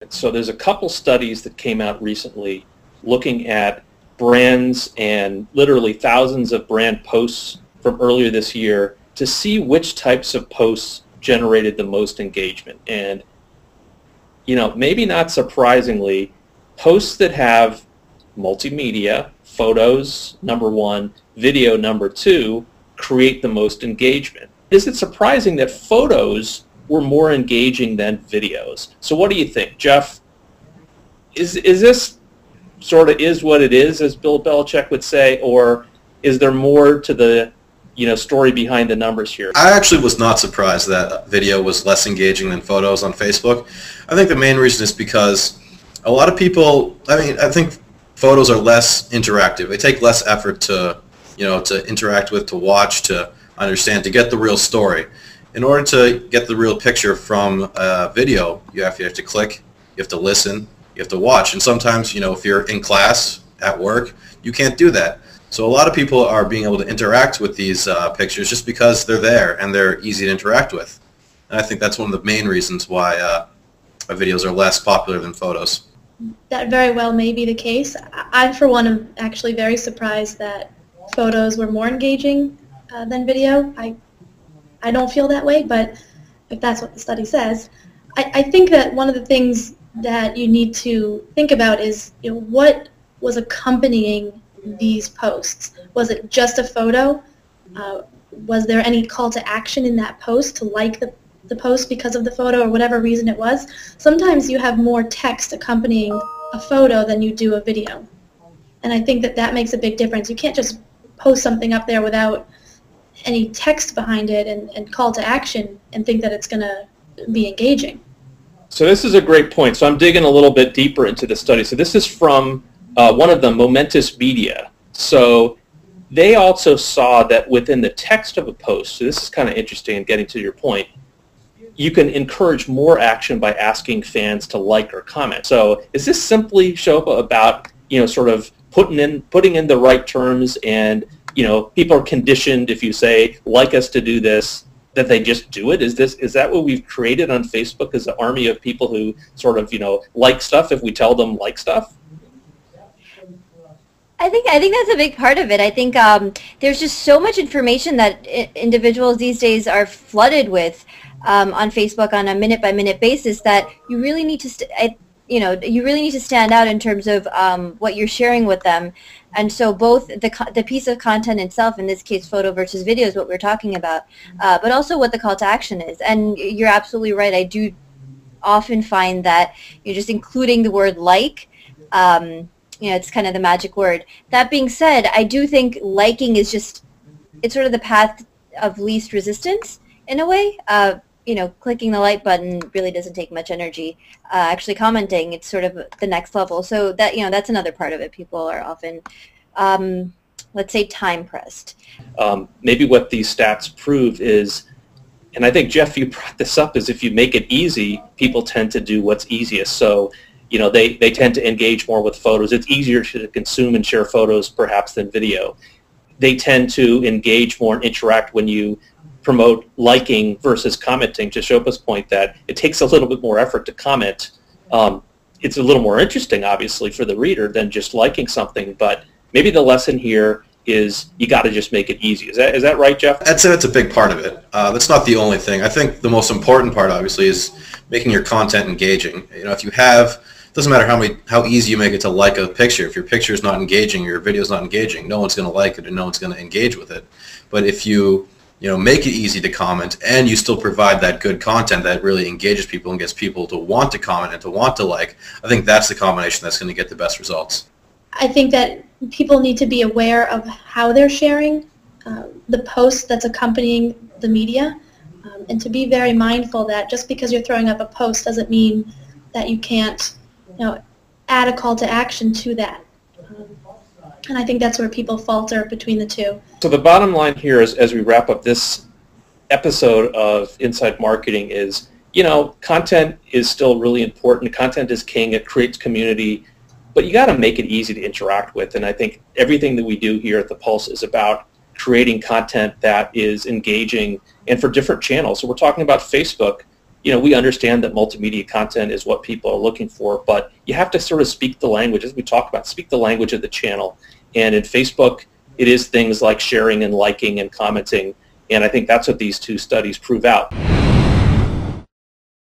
So there's a couple studies that came out recently looking at brands and literally thousands of brand posts from earlier this year to see which types of posts generated the most engagement. And, you know, maybe not surprisingly, posts that have multimedia, photos, number one, video, number two, create the most engagement. Is it surprising that photos were more engaging than videos? So what do you think, Jeff? Is this sort of is what it is, as Bill Belichick would say, or is there more to the story behind the numbers here? I actually was not surprised that video was less engaging than photos on Facebook. I think the main reason is because a lot of people, I think photos are less interactive. They take less effort to interact with, to watch, to understand, to get the real story. In order to get the real picture from a video, you have to click, you have to listen, you have to watch. And sometimes, if you're in class, at work, you can't do that. So a lot of people are being able to interact with these pictures just because they're there and they're easy to interact with. And I think that's one of the main reasons why videos are less popular than photos. That very well may be the case. I, for one, am actually very surprised that photos were more engaging than video. I don't feel that way, but if that's what the study says. I think that one of the things that you need to think about is what was accompanying these posts. Was it just a photo? Was there any call to action in that post to like the post because of the photo or whatever reason it was? Sometimes you have more text accompanying a photo than you do a video. And I think that makes a big difference. You can't just post something up there without any text behind it and call to action and think that it's going to be engaging. So this is a great point. So I'm digging a little bit deeper into the study. So this is from one of them, Multimedia. So they also saw that within the text of a post, so this is kind of interesting and getting to your point, you can encourage more action by asking fans to like or comment. So is this simply, Shobha, about sort of putting in the right terms and people are conditioned, if you say, like us to do this, that they just do it? Is that what we've created on Facebook, as an army of people who sort of, like stuff if we tell them like stuff? I think that's a big part of it. I think there's just so much information that individuals these days are flooded with on Facebook on a minute-by-minute basis that you really need to you really need to stand out in terms of what you're sharing with them. And so both the piece of content itself, in this case photo versus video, is what we're talking about, but also what the call to action is. And you're absolutely right. I do often find that you're just including the word like, it's kind of the magic word. That being said, I do think liking is it's sort of the path of least resistance in a way. Clicking the like button really doesn't take much energy. Actually commenting, it's sort of the next level. So that, that's another part of it. People are often, let's say, time pressed. Maybe what these stats prove is, and I think, Jeff, you brought this up, is if you make it easy, people tend to do what's easiest. So, they tend to engage more with photos. It's easier to consume and share photos perhaps than video. They tend to engage more and interact when you promote liking versus commenting, to Shobha's point that it takes a little bit more effort to comment. It's a little more interesting, obviously, for the reader than just liking something, but maybe the lesson here is you got to just make it easy. Is that right, Jeff? I'd say that's a big part of it. That's not the only thing. I think the most important part, obviously, is making your content engaging. If you have, it doesn't matter how easy you make it to like a picture. If your picture is not engaging, your video is not engaging, no one's going to like it and no one's going to engage with it. But if you make it easy to comment and you still provide that good content that really engages people and gets people to want to comment and to want to like, I think that's the combination that's going to get the best results. I think that people need to be aware of how they're sharing the post that's accompanying the media, and to be very mindful that just because you're throwing up a post doesn't mean that you can't add a call to action to that. And I think that's where people falter between the two. So the bottom line here is, as we wrap up this episode of Inside Marketing, is, content is still really important. Content is king. It creates community. But you got to make it easy to interact with. And I think everything that we do here at The Pulse is about creating content that is engaging and for different channels. So we're talking about Facebook. we understand that multimedia content is what people are looking for, but you have to sort of speak the language, as we talk about, speak the language of the channel. And in Facebook, it is things like sharing and liking and commenting, and I think that's what these two studies prove out.